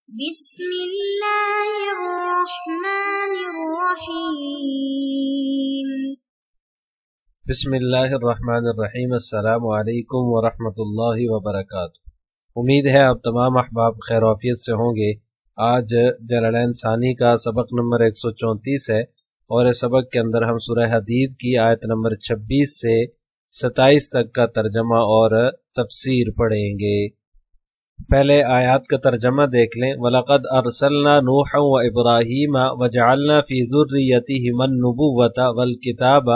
بسم الله الرحمن الرحیم بسم اللہ الرحمن الرحیم۔ السلام علیکم ورحمۃ اللہ وبرکاتہ۔ امید ہے آپ تمام احباب خیر و عافیت سے ہوں گے۔ آج جلالین ثانی کا سبق نمبر 134 ہے اور اس سبق کے اندر ہم سورہ حدید کی آیت نمبر 26 سے 27 تک کا ترجمہ اور تفسیر پڑھیں گے۔ پہلے آیات کا ترجمہ دیکھ لیں۔ وَلَقَدْ أَرْسَلْنَا نُوحًا وَإِبْرَاهِيمَ وَجَعَلْنَا فِي ذُرِّيَّتِهِمَا النُّبُوَّةَ وَالْكِتَابَ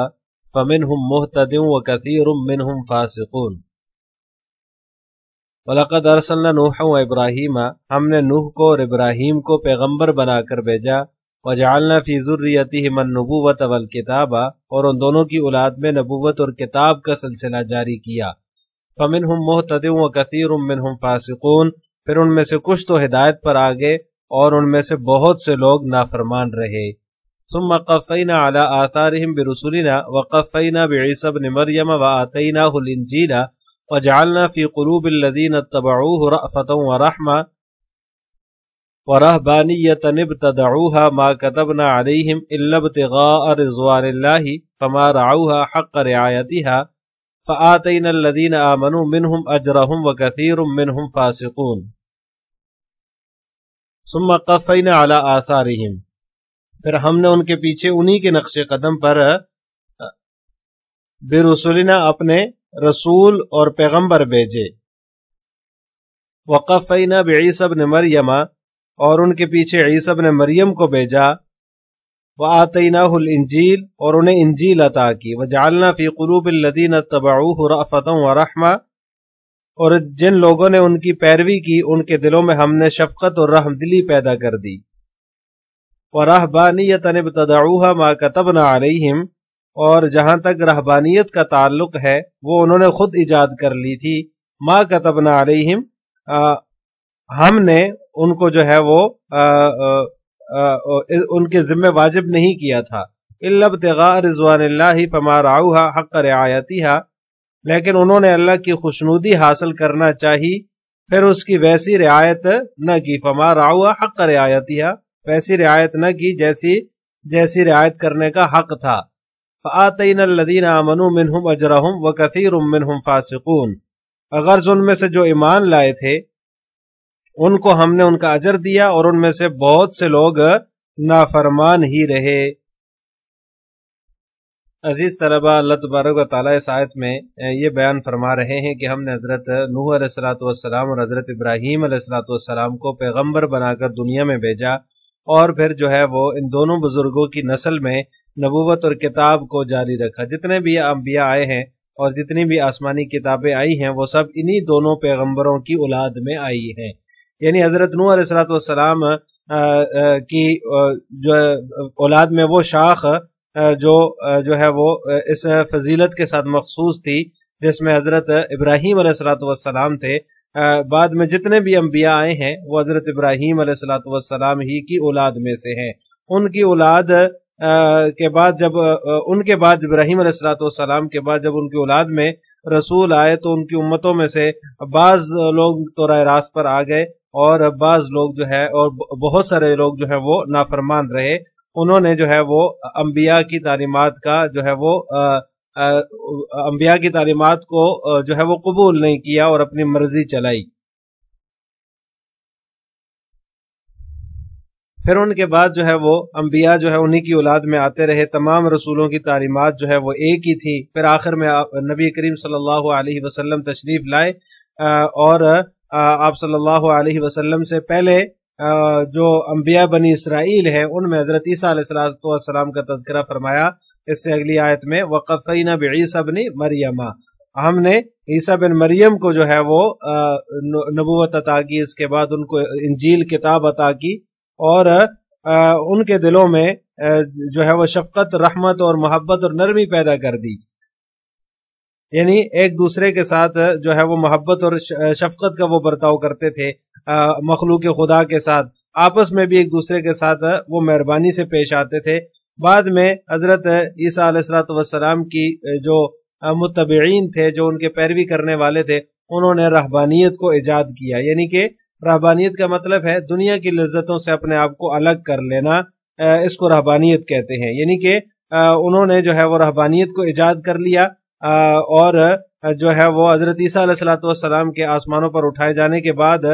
فَمِنْهُمْ مُهْتَدٍ وَكَثِيرٌ مِّنْهُمْ فَاسِقُونَ۔ وَلَقَدْ أَرْسَلْنَا نُوحًا وَإِبْرَاهِيمَ، ہم نے نوح کو اور ابراہیم کو پیغمبر بنا کر بھیجا۔ وَجَعَلْنَا فِي ذُرِّيَّتِهِمَا النُّبُوَّةَ وَالْكِتَابَ، اور ان دونوں کی اولاد میں نبوت اور کتاب کا سلسلہ جاری کیا۔ فَمِنْهُمْ مُهْتَدٍ وَكَثِيرٌ مِّنْهُمْ فَاسِقُونَ، پھر ان میں سے کچھ تو ہدایت پر آگے اور ان میں سے بہت سے لوگ نافرمان رہے۔ ثُمَّ قَفَّيْنَا عَلَىٰ آثَارِهِمْ بِرُسُلِنَا وَقَفَّيْنَا بِعِيسَىٰ ابْنِ مَرْيَمَ وَآتَيْنَاهُ الْإِنْجِيلَ وَجَعَلْنَا فِي قُلُوبِ الَّذِينَ اتَّبَعُوهُ رَأْفَةً وَرَحْمَةً وَرَهْبَانِيَّةً ابْتَدَعُوهَا مَا كَتَبْنَا عَلَيْهِمْ إِلَّا ابْتِغَاءَ رِضْوَانِ اللَّهِ فَمَا رَعَوْهَا حَقَّ رِعَايَتِهَا فَآتَيْنَا الَّذِينَ آمَنُوا مِنْهُمْ أَجْرَهُمْ وَكَثِيرٌ مِّنْهُمْ فَاسِقُونَ۔ ثُمَّ قَفَّيْنَا عَلَىٰ آثَارِهِمْ، پھر ہم نے ان کے پیچھے انہی کے نقش قدم پر برسولنا اپنے رسول اور پیغمبر بھیجے۔ وَقَفَّيْنَا بِعِيسَىٰ ابْنِ مَرْيَمَ، اور ان کے پیچھے عیسیٰ ابن مریم کو بھیجا۔ وَآتَيْنَاهُ الْإِنْجِيلَ، اور انہیں انجیل عطا کی۔ وَجَعَلْنَا فِي قُلُوبِ الَّذِينَ اتَّبَعُوهُ رَأْفَةً وَرَحْمَةً، اور جن لوگوں نے ان کی پیروی کی ان کے دلوں میں ہم نے شفقت اور رحم دلی پیدا کر دی۔ وَرَهْبَانِيَّةً ابْتَدَعُوهَا مَا كَتَبْنَا عَلَيْهِمْ، اور جہاں تک رہبانیت کا تعلق ہے وہ انہوں نے خود ایجاد کر لی تھی۔ مَا كَتَبْنَا عَلَيْهِمْ، ہم نے ان کو جو ہے وہ ان کے ذمہ واجب نہیں کیا تھا۔ إِلَّا ابْتِغَاءَ رِضْوَانِ اللَّهِ فَمَا رَعَوْهَا حَقَّ رِعَایَتِهَا، لیکن انہوں نے اللہ کی خوشنودی حاصل کرنا چاہی پھر اس کی ویسی رعایت نہ کی۔ فَمَا رَعَوْهَا حَقَّ رِعَایَتِهَا، ویسی رعایت نہ کی جیسی رعایت کرنے کا حق تھا۔ فَآتَيْنَا الَّذِينَ آمَنُوا مِنْهُمْ أَجْرَهُمْ وَكَثِيرٌ مِّنْهُمْ فَاسِقُونَ، غرض ان میں سے جو ایمان لائے تھے ان کو ہم نے ان کا اجر دیا اور ان میں سے بہت سے لوگ نافرمان ہی رہے۔ عزیز طلبہ، اللہ تبارک و تعالیٰ اس آیت میں یہ بیان فرما رہے ہیں کہ ہم نے حضرت نوح علیہ السلام اور حضرت ابراہیم علیہ السلام کو پیغمبر بنا کر دنیا میں بھیجا، اور پھر جو ہے وہ ان دونوں بزرگوں کی نسل میں نبوت اور کتاب کو جاری رکھا۔ جتنے بھی انبیاء آئے ہیں اور جتنی بھی آسمانی کتابیں آئی ہیں وہ سب انہی دونوں پیغمبروں کی اولاد میں آئی ہیں۔ یعنی حضرت نوح علیہ السلام کی جو اولاد میں وہ شاخ جو ہے وہ اس فضیلت کے ساتھ مخصوص تھی جس میں حضرت ابراہیم علیہ السلام تھے۔ بعد میں جتنے بھی انبیاء آئے ہیں وہ حضرت ابراہیم علیہ السلام ہی کی اولاد میں سے ہیں۔ ان کی اولاد کے بعد جب ان کے بعد ابراہیم علیہ السلام کے بعد جب ان کی اولاد میں رسول آئے تو ان کی امتوں میں سے بعض لوگ تو راہ راست پر آ گئے اور بعض لوگ جو ہے اور بہت سارے لوگ جو ہے وہ نافرمان رہے۔ انہوں نے جو ہے وہ انبیاء کی تعلیمات کا جو ہے وہ انبیاء کی تعلیمات کو جو ہے وہ قبول نہیں کیا اور اپنی مرضی چلائی۔ پھر ان کے بعد جو ہے وہ انبیاء جو ہے انہی کی اولاد میں آتے رہے۔ تمام رسولوں کی تعلیمات جو ہے وہ ایک ہی تھی۔ پھر آخر میں نبی کریم صلی اللہ علیہ وسلم تشریف لائے اور آپ صلی اللہ علیہ وسلم سے پہلے جو انبیاء بنی اسرائیل ہیں ان میں حضرت عیسیٰ علیہ السلام کا تذکرہ فرمایا۔ اس سے اگلی آیت میں وَقَفَّيْنَا بِعِيسَىٰ ابْنِ مَرْيَمَ، ہم نے عیسیٰ بن مریم کو جو ہے وہ نبوت عطا کی، اس کے بعد ان کو انجیل کتاب عطا کی اور ان کے دلوں میں جو ہے وہ شفقت، رحمت اور محبت اور نرمی پیدا کر دی۔ یعنی ایک دوسرے کے ساتھ جو ہے وہ محبت اور شفقت کا وہ برتاؤ کرتے تھے، مخلوق خدا کے ساتھ آپس میں بھی ایک دوسرے کے ساتھ وہ مہربانی سے پیش آتے تھے۔ بعد میں حضرت عیسیٰ علیہ السلام کی جو متبعین تھے، جو ان کے پیروی کرنے والے تھے، انہوں نے رہبانیت کو ایجاد کیا۔ یعنی کہ رہبانیت کا مطلب ہے دنیا کی لذتوں سے اپنے آپ کو الگ کر لینا، اس کو رہبانیت کہتے ہیں۔ یعنی کہ انہوں نے جو ہے وہ رہبانیت کو ایجاد کر لیا، اور جو ہے وہ حضرت عیسیٰ علیہ الصلوۃ والسلام کے آسمانوں پر اٹھائے جانے کے بعد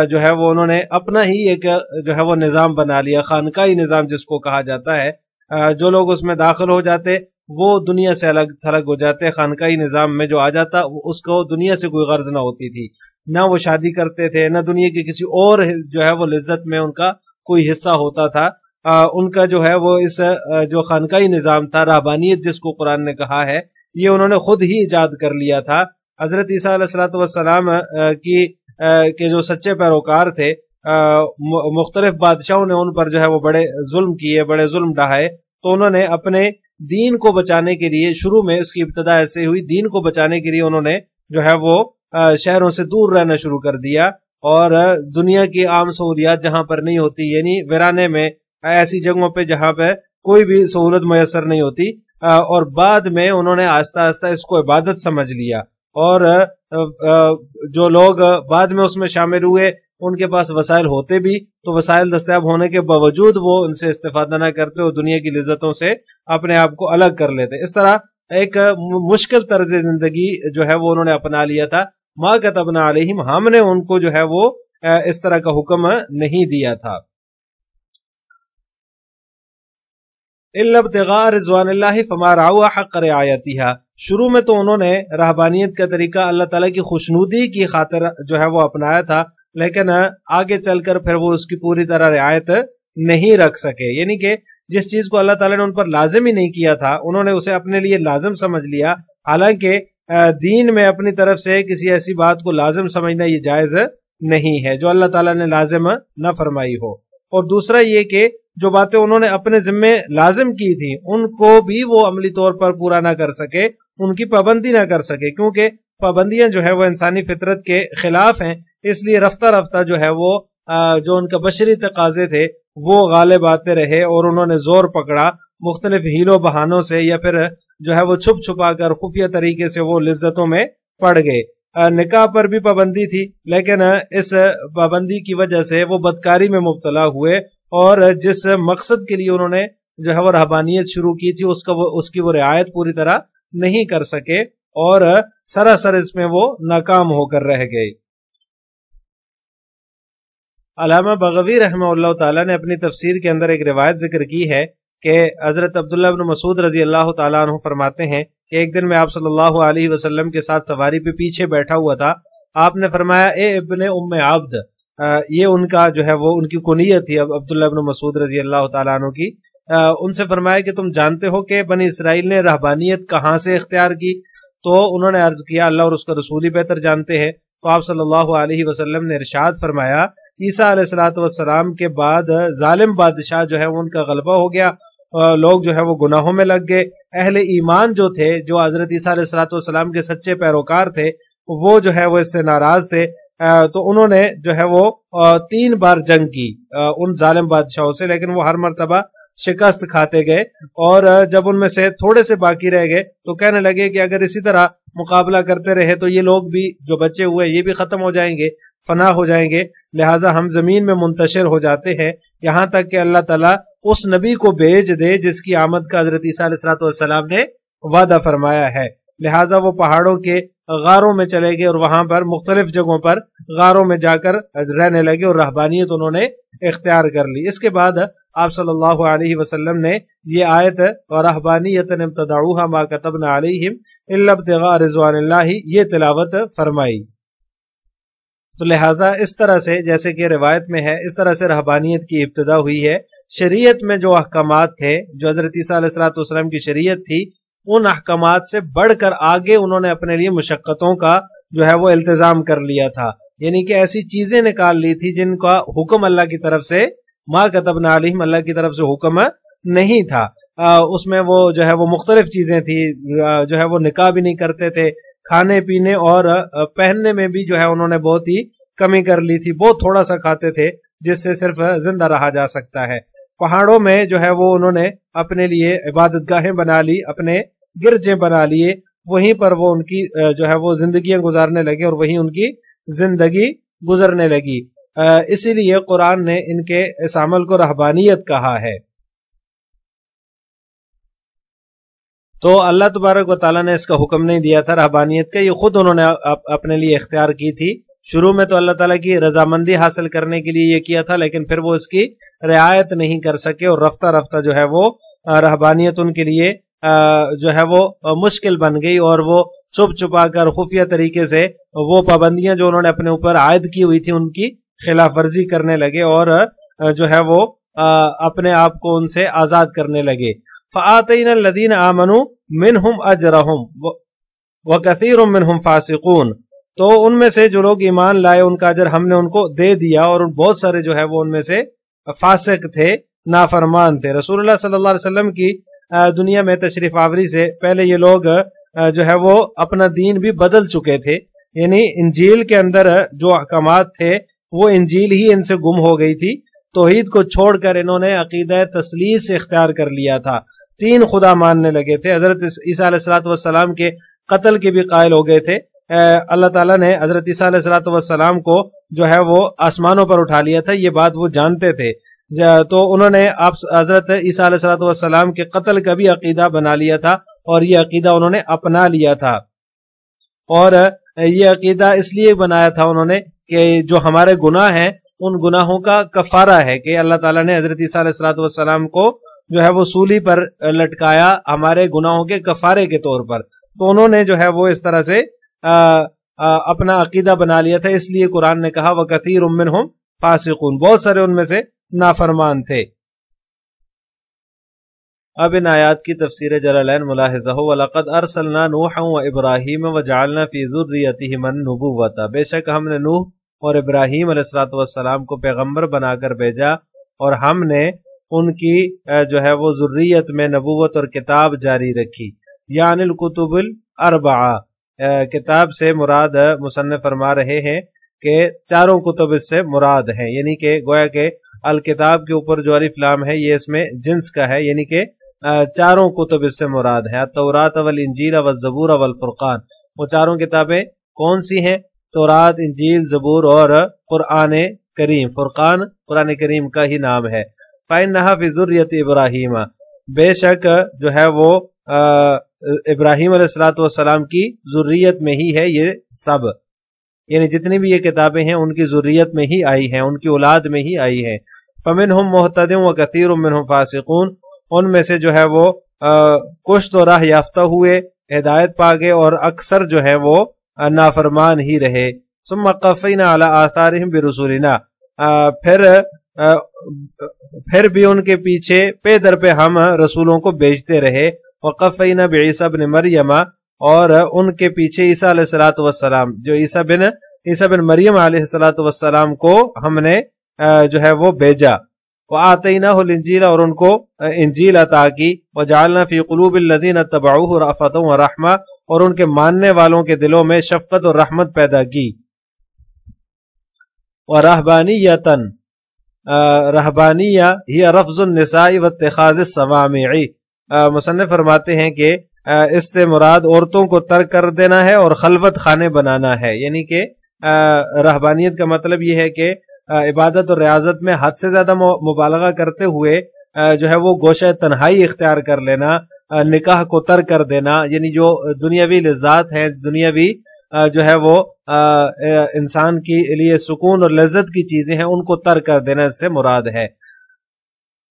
جو ہے وہ انہوں نے اپنا ہی ایک جو ہے وہ نظام بنا لیا، خانقاہی نظام جس کو کہا جاتا ہے۔ جو لوگ اس میں داخل ہو جاتے وہ دنیا سے الگ تھلگ ہو جاتے۔ خانقاہی نظام میں جو آ جاتا اس کو دنیا سے کوئی غرض نہ ہوتی تھی، نہ وہ شادی کرتے تھے، نہ دنیا کی کسی اور جو ہے وہ لذت میں ان کا کوئی حصہ ہوتا تھا۔ ان کا جو ہے وہ اس جو خانقاہی نظام تھا، رہبانیت جس کو قرآن نے کہا ہے، یہ انہوں نے خود ہی ایجاد کر لیا تھا۔ حضرت عیسیٰ علیہ الصلوۃ والسلام کے جو سچے پیروکار تھے، مختلف بادشاہوں نے ان پر جو ہے وہ بڑے ظلم کیے، بڑے ظلم ڈھائے، تو انہوں نے اپنے دین کو بچانے کے لیے، شروع میں اس کی ابتدا ایسے ہوئی، دین کو بچانے کے لیے انہوں نے جو ہے وہ شہروں سے دور رہنا شروع کر دیا، اور دنیا کی عام سہولیات جہاں پر نہیں ہوتی، یعنی ویرانے میں، ایسی جگہوں پہ جہاں پہ کوئی بھی سہولت میسر نہیں ہوتی، اور بعد میں انہوں نے آہستہ آہستہ اس کو عبادت سمجھ لیا، اور جو لوگ بعد میں اس میں شامل ہوئے ان کے پاس وسائل ہوتے بھی تو وسائل دستیاب ہونے کے باوجود وہ ان سے استفادہ نہ کرتے اور دنیا کی لذتوں سے اپنے آپ کو الگ کر لیتے۔ اس طرح ایک مشکل طرز زندگی جو ہے وہ انہوں نے اپنا لیا تھا۔ ما کتبنا علیہم، ہم نے ان کو جو ہے وہ اس طرح کا حکم نہیں دیا تھا۔ الا ابتغاء رضوان اللہ فما رعوا حق رعایتها، شروع میں تو انہوں نے رہبانیت کا طریقہ اللہ تعالیٰ کی خوشنودی کی خاطر جو ہے وہ اپنایا تھا، لیکن آگے چل کر پھر وہ اس کی پوری طرح رعایت نہیں رکھ سکے۔ یعنی کہ جس چیز کو اللہ تعالیٰ نے ان پر لازم ہی نہیں کیا تھا، انہوں نے اسے اپنے لیے لازم سمجھ لیا، حالانکہ دین میں اپنی طرف سے کسی ایسی بات کو لازم سمجھنا یہ جائز نہیں ہے جو اللہ تعالیٰ نے لازم نہ فرمائی ہو۔ اور دوسرا یہ کہ جو باتیں انہوں نے اپنے ذمے لازم کی تھی ان کو بھی وہ عملی طور پر پورا نہ کر سکے، ان کی پابندی نہ کر سکے، کیونکہ پابندیاں جو ہے وہ انسانی فطرت کے خلاف ہیں، اس لیے رفتہ رفتہ جو ہے وہ جو ان کا بشری تقاضے تھے وہ غالب آتے رہے، اور انہوں نے زور پکڑا مختلف ہیلوں بہانوں سے، یا پھر جو ہے وہ چھپ چھپا کر خفیہ طریقے سے وہ لذتوں میں پڑ گئے۔ نکاح پر بھی پابندی تھی، لیکن اس پابندی کی وجہ سے وہ بدکاری میں مبتلا ہوئے، اور جس مقصد کے لیے انہوں نے جو ہے وہ رہبانیت شروع کی تھی اس کی وہ رعایت پوری طرح نہیں کر سکے، اور سراسر اس میں وہ ناکام ہو کر رہ گئے۔ علامہ بغوی رحمہ اللہ تعالیٰ نے اپنی تفسیر کے اندر ایک روایت ذکر کی ہے کہ حضرت عبداللہ بن مسعود رضی اللہ تعالیٰ عنہ فرماتے ہیں کہ ایک دن میں آپ صلی اللہ علیہ وسلم کے ساتھ سواری پہ پیچھے بیٹھا ہوا تھا۔ آپ نے فرمایا اے ابن ام عبد، یہ ان کا جو ہے وہ ان کی کنیت تھی عبداللہ بن مسعود رضی اللہ تعالیٰ عنہ کی۔ ان سے فرمایا کہ تم جانتے ہو کہ بنی اسرائیل نے رہبانیت کہاں سے اختیار کی؟ تو انہوں نے عرض کیا اللہ اور اس کا رسول ہی بہتر جانتے ہیں۔ تو آپ صلی اللہ علیہ وسلم نے ارشاد فرمایا عیسیٰ علیہ الصلوۃ والسلام کے بعد ظالم بادشاہ جو ہے ان کا غلبہ ہو گیا، لوگ جو ہے وہ گناہوں میں لگ گئے، اہل ایمان جو تھے، جو حضرت عیسیٰ علیہ الصلوۃ والسلام کے سچے پیروکار تھے، وہ جو ہے وہ اس سے ناراض تھے، تو انہوں نے جو ہے وہ 3 بار جنگ کی ان ظالم بادشاہوں سے، لیکن وہ ہر مرتبہ شکست کھاتے گئے، اور جب ان میں سے تھوڑے سے باقی رہ گئے تو کہنے لگے کہ اگر اسی طرح مقابلہ کرتے رہے تو یہ لوگ بھی جو بچے ہوئے یہ بھی ختم ہو جائیں گے، فنا ہو جائیں گے، لہٰذا ہم زمین میں منتشر ہو جاتے ہیں، یہاں تک کہ اللہ تعالیٰ اس نبی کو بھیج دے جس کی آمد کا حضرت عیسیٰ علیہ الصلوۃ والسلام نے وعدہ فرمایا ہے۔ لہٰذا وہ پہاڑوں کے غاروں میں چلے گئے اور وہاں پر مختلف جگہوں پر غاروں میں جا کر رہنے لگے، اور رہبانیت انہوں نے اختیار کر لی۔ اس کے بعد آپ صلی اللہ علیہ وسلم نے یہ آیت وَرَهْبَانِيَّةً ابْتَدَعُوهَا مَا كَتَبْنَا عَلَيْهِمْ إِلَّا ابْتِغَاءَ رِضْوَانِ اللَّهِ یہ تلاوت فرمائی۔ تو لہٰذا اس طرح سے جیسے کہ روایت میں ہے، اس طرح سے رہبانیت کی ابتدا ہوئی ہے۔ شریعت میں جو احکامات تھے، جو حضرت عیسیٰ علیہ الصلوۃ والسلام کی شریعت تھی، ان احکامات سے بڑھ کر آگے انہوں نے اپنے لیے مشقتوں کا جو ہے وہ التزام کر لیا تھا، یعنی کہ ایسی چیزیں نکال لی تھی جن کا حکم اللہ کی طرف سے ما کتبنا علیہم اللہ کی طرف سے حکم نہیں تھا۔ اس میں وہ جو ہے وہ مختلف چیزیں تھی، جو ہے وہ نکاح بھی نہیں کرتے تھے، کھانے پینے اور پہننے میں بھی جو ہے انہوں نے بہت ہی کمی کر لی تھی، بہت تھوڑا سا کھاتے تھے جس سے صرف زندہ رہا جا سکتا ہے۔ پہاڑوں میں جو ہے وہ انہوں نے اپنے لیے عبادت گاہیں بنا لی، اپنے گرجے بنا لیے، وہیں پر وہ ان کی جو ہے وہ زندگیاں گزارنے لگے اور وہیں ان کی زندگی گزرنے لگی۔ اسی لیے قرآن نے ان کے اس عمل کو رہبانیت کہا ہے۔ تو اللہ تبارک و تعالیٰ نے اس کا حکم نہیں دیا تھا رہبانیت کا، یہ خود انہوں نے اپنے لیے اختیار کی تھی۔ شروع میں تو اللہ تعالیٰ کی رضامندی حاصل کرنے کے لیے یہ کیا تھا، لیکن پھر وہ اس کی رعایت نہیں کر سکے اور رفتہ رفتہ جو ہے وہ رہبانیت ان کے لیے جو ہے وہ مشکل بن گئی، اور وہ چھپ چھپا کر خفیہ طریقے سے وہ پابندیاں جو انہوں نے اپنے اوپر عائد کی ہوئی تھی ان کی خلاف ورزی کرنے لگے، اور جو ہے وہ اپنے آپ کو ان سے آزاد کرنے لگے۔ فَآتَيْنَا الَّذِينَ آمَنُوا مِنْهُمْ أَجْرَهُمْ وَكَثِيرٌ مِنْهُمْ فَاسِقُونَ، تو ان میں سے جو لوگ ایمان لائے ان کا اجر ہم نے ان کو دے دیا، اور بہت سارے جو ہے وہ ان میں سے فاسق تھے، نافرمان تھے۔ رسول اللہ صلی اللہ علیہ وسلم کی دنیا میں تشریف آوری سے پہلے یہ لوگ جو ہے وہ اپنا دین بھی بدل چکے تھے، یعنی انجیل کے اندر جو احکامات تھے وہ انجیل ہی ان سے گم ہو گئی تھی۔ توحید کو چھوڑ کر انہوں نے عقیدہ تثلیث اختیار کر لیا تھا، تین خدا ماننے لگے تھے، حضرت عیسیٰ علیہ السلام کے قتل کے بھی قائل ہو گئے تھے۔ اللہ تعالیٰ نے حضرت عیسیٰ علیہ السلام کو جو ہے وہ آسمانوں پر اٹھا لیا تھا، یہ بات وہ جانتے تھے، تو انہوں نے حضرت عیسیٰ علیہ السلام کے قتل کا بھی عقیدہ بنا لیا تھا، اور یہ عقیدہ انہوں نے اپنا لیا تھا۔ اور یہ عقیدہ اس لیے بنایا تھا انہوں نے کہ جو ہمارے گناہ ہیں ان گناہوں کا کفارہ ہے، کہ اللہ تعالیٰ نے حضرت عیسیٰ علیہ السلام کو جو ہے وہ سولی پر لٹکایا ہمارے گناہوں کے کفارے کے طور پر، تو انہوں نے جو ہے وہ اس طرح سے اپنا عقیدہ بنا لیا تھا، اس لیے قرآن نے کہا وَكَثِيرٌ مِّنْهُمْ فَاسِقُونَ، بہت سارے ان میں سے نافرمان تھے۔ اب ان آیات کی تفسیر جلالین ملاحظہ ہو، وَلَقَدْ أَرْسَلْنَا نُوحًا وَإِبْرَاهِيمَ وَجَعَلْنَا فِي ذُرِّيَّتِهِمَا النُّبُوَّةَ، بے شک ہم نے نوح اور ابراہیم علیہ السلام کو پیغمبر بنا کر بھیجا، اور ہم نے ان کی جو ہے وہ ذریت میں نبوت اور کتاب جاری رکھی۔ یعنی الکتب الاربعہ، کتاب سے مراد مصنف فرما رہے ہیں کہ چاروں کتب اس سے مراد ہیں، یعنی کہ گویا کہ الکتاب کے اوپر جو الف لام ہے یہ اس میں جنس کا ہے، یعنی کہ چاروں کتب اس سے مراد ہیں، التوراۃ والانجیل والزبور والفرقان۔ وہ چاروں کتابیں کون سی ہیں؟ تورات، انجیل، زبور اور قرآن کریم۔ فرقان قرآن کریم کا ہی نام ہے۔ فَإِنَّهَا فِي ذُرِّيَّةِ إِبْرَاهِيمَ، بے شک جو ہے وہ ابراہیم علیہ السلام کی ذریت میں ہی ہے یہ سب، یعنی جتنی بھی یہ کتابیں ہیں ان کی ذریت میں ہی آئی ہیں، ان کی اولاد میں ہی آئی ہیں۔ فَمِنْهُمْ مُهْتَدٍ وَكَثِيرٌ مِّنْهُمْ فَاسِقُونَ، ان میں سے جو ہے وہ کچھ تو راہ یافتہ ہوئے، ہدایت پا گئے، اور اکثر جو ہے وہ نافرمان ہی رہے۔ ثُمَّ قَفَّيْنَا عَلَىٰ آثَارِهِمْ بِرُسُلِنَا، پھر بھی ان کے پیچھے پے در پہ ہم رسولوں کو بھیجتے رہے۔ وَقَفَّيْنَا بِعِيسَىٰ بْنِ مَرْيَمَ، اور ان کے پیچھے عیسیٰ علیہ السلام، جو عیسیٰ بن مریم علیہ السلام کو ہم نے جو ہے وہ بھیجا۔ وَآتَيْنَاهُ الْإِنْجِيلَ، اور ان کو انجیل عطا کی۔ وَجَعَلْنَا فِي قُلُوبِ الَّذِينَ اتَّبَعُوهُ رَأْفَةً وَرَحْمَةً، اور ان کے ماننے والوں کے دلوں میں شفقت اور رحمت پیدا کی۔ وَرَهْبَانِيَّةً، رہبانیہ ہی رفض النساء واتخاذ الصوامع، مصنف فرماتے ہیں کہ اس سے مراد عورتوں کو ترک کر دینا ہے اور خلوت خانے بنانا ہے، یعنی کہ رہبانیت کا مطلب یہ ہے کہ عبادت اور ریاضت میں حد سے زیادہ مبالغہ کرتے ہوئے جو ہے وہ گوشہ تنہائی اختیار کر لینا، نکاح کو ترک کر دینا، یعنی جو دنیاوی لذات ہیں، دنیاوی جو ہے وہ انسان کے لیے سکون اور لذت کی چیزیں ہیں، ان کو ترک کر دینا اس سے مراد ہے۔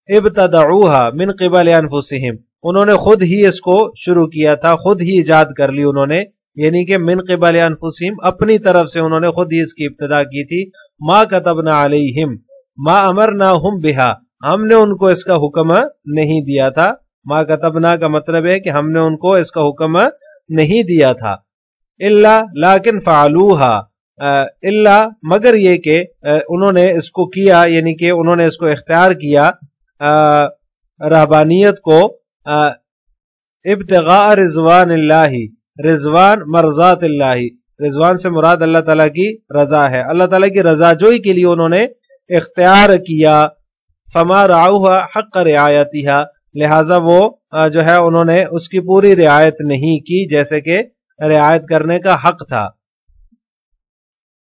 ابتدعوها من قبل انفسهم، انہوں نے خود ہی اس کو شروع کیا تھا، خود ہی ایجاد کر لی انہوں نے، یعنی کہ من قبل انفسهم، اپنی طرف سے انہوں نے خود ہی اس کی ابتدا کی تھی۔ ما كتبنا علیہم ما امرناہم بها، ہم نے ان کو اس کا حکم نہیں دیا تھا۔ ما كتبنا کا مطلب ہے کہ ہم نے ان کو اس کا حکم نہیں دیا تھا۔ الا لیکن فعلوها، الا مگر یہ کہ انہوں نے اس کو کیا، یعنی کہ انہوں نے اس کو اختیار کیا رہبانیت کو، ابتغاء رضوان اللہ، رضوان مرضات اللہ، رضوان سے مراد اللہ تعالیٰ کی رضا ہے، اللہ تعالیٰ کی رضا جوئی کے لیے انہوں نے اختیار کیا۔ فما رعوها حق رعایتها، لہٰذا وہ جو ہے انہوں نے اس کی پوری رعایت نہیں کی جیسے کہ رعایت کرنے کا حق تھا۔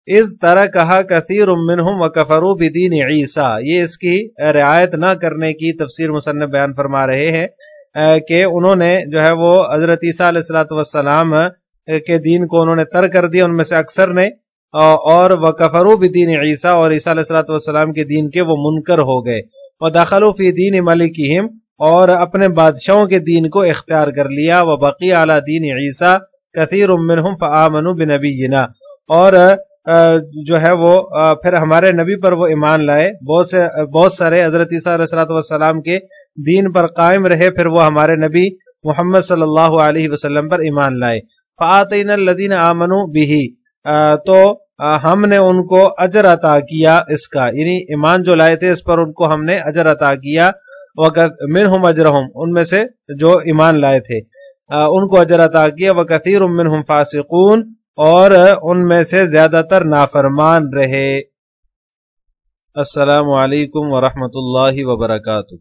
اس طرح کہا کثیر منہم وکفروا بدین عیسیٰ، یہ اس کی رعایت نہ کرنے کی تفسیر مصنف بیان فرما رہے ہیں کہ انہوں نے جو ہے وہ حضرت عیسیٰ علیہ السلام کے دین کو انہوں نے ترک کر دیا، ان میں سے اکثر نے، اور وکفروا بدین عیسیٰ، اور عیسیٰ علیہ السلام کے دین کے وہ منکر ہو گئے، ودخلوا فی دین ملکہم، اور اپنے بادشاہوں کے دین کو اختیار کر لیا، وبقی علی دین عیسیٰ کثیر منہم فآمنوا بنبینا، اور جو ہے وہ پھر ہمارے نبی پر وہ ایمان لائے، بہت سارے حضرت عیسیٰ علیہ السلام کے دین پر قائم رہے، پھر وہ ہمارے نبی محمد صلی اللہ علیہ وسلم پر ایمان لائے۔ فآتینا الذین آمنوا بہ، تو ہم نے ان کو اجر عطا کیا اس کا، یعنی ایمان جو لائے تھے اس پر ان کو ہم نے اجر عطا کیا، منہم اجرہم، ان میں سے جو ایمان لائے تھے ان کو اجر عطا کیا، وکثیر منہم فاسقون، اور ان میں سے زیادہ تر نافرمان رہے۔ السلام علیکم ورحمۃ اللہ وبرکاتہ۔